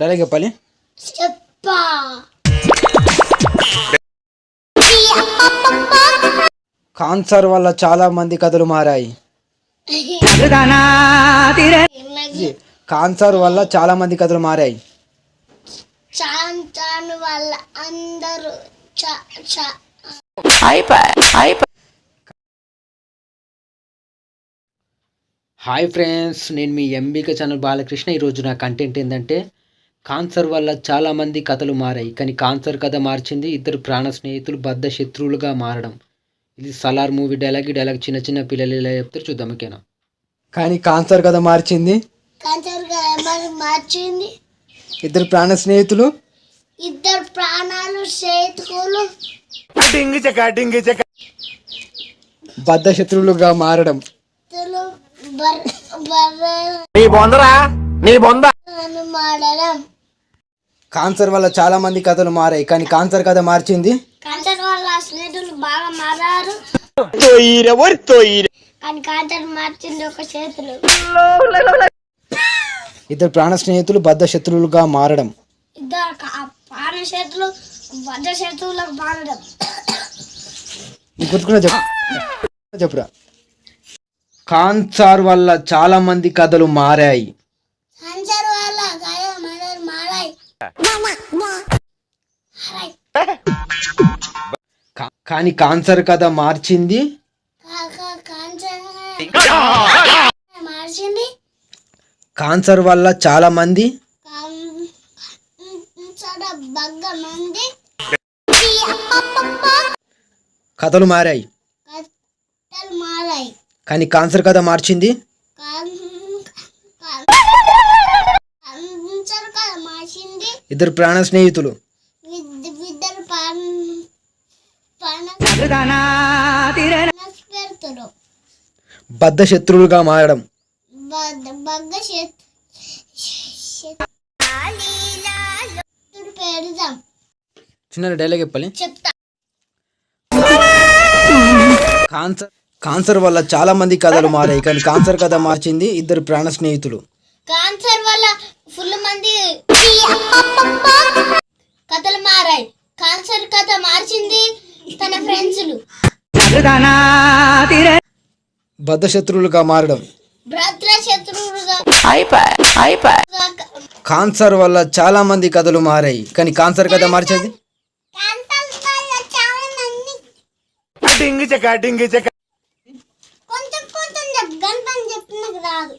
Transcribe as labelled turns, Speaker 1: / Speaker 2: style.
Speaker 1: Direct చెప్పాలి.
Speaker 2: చెప్పా
Speaker 1: cancer వల్ల చాలా మంది కథలు మారాయి. కాన్సర్ వల్ల చాలా మంది కథలు మారాయి.
Speaker 2: చాన్ వల్ల అందరూ
Speaker 1: హాయ్ ఫ్రెండ్స్, నేను మీ ఎంబీకే ఛానల్ బాలకృష్ణ. ఈరోజు నా కంటెంట్ ఏంటంటే కాన్సర్ వల్ల చాలామంది కథలు మారాయి, కానీ కాన్సర్ కథ మార్చింది ఇద్దరు ప్రాణ స్నేహితులు బద్ధ శత్రువులుగా మారడం. ఇది సలార్ మూవీ డైలాగ్. ఈ డైలాగ్ చిన్న చిన్న పిల్లలు ఇలా చెప్తారు, చూద్దాం ఓకేనా. కానీ కాన్సర్ కథ మార్చింది ఇద్దరు ప్రాణ స్నేహితులు,
Speaker 2: ఇద్దరు ప్రాణాలు స్నేహితులు
Speaker 1: బద్ధ శత్రువులుగా మారడం. కాన్సర్ వల్ల చాలా మంది కథలు మారాయి, కానీ కాన్సర్ కథ మార్చింది.
Speaker 2: కాన్సర్ వల్ల స్నేహితులు బాగా మారారు, కానీ కాన్సర్ మార్చింది ఒక చేతులు.
Speaker 1: ఇద్దరు ప్రాణ స్నేహితులు బద్ధ శత్రువులుగా మారడం.
Speaker 2: ఇద్దరు ప్రాణ చేతులు బద్ధ శత్రువులకు మారడం.
Speaker 1: గుర్తుకున్నా చెప్పురా. కాన్సర్ వల్ల చాలా మంది కథలు మారాయి.
Speaker 2: కాన్సర్ వల్ల మారాయి.
Speaker 1: కానీ కాన్సర్ కథ మార్చింది. కాన్సర్ వల్ల చాలా మంది కథలు మారాయి, కానీ కాన్సర్ కథ మార్చింది. ఇద్దరు ప్రాణ స్నేహితులు బద్ధ శత్రువులుగా మారడం. చిన్న డైలాగ్ చెప్పాలి. కాన్సర్ వల్ల చాలా మంది కథలు మారాయి, కానీ కాన్సర్ కథ మార్చింది ఇద్దరు ప్రాణ స్నేహితులు.
Speaker 2: కాన్సర్ వల్ల ఫుల్ మంది కథలు మారాయి, కాన్సర్ కథ మార్చింది తన ఫ్రెండ్స్లు.
Speaker 1: బద్ధ శత్రువులుగా మారడం. కాన్సర్ వల్ల చాలా మంది కథలు మారాయి, కానీ కాన్సర్ కథ మార్చేది.
Speaker 2: కొంచెం గంట చెప్పినకు రాదు.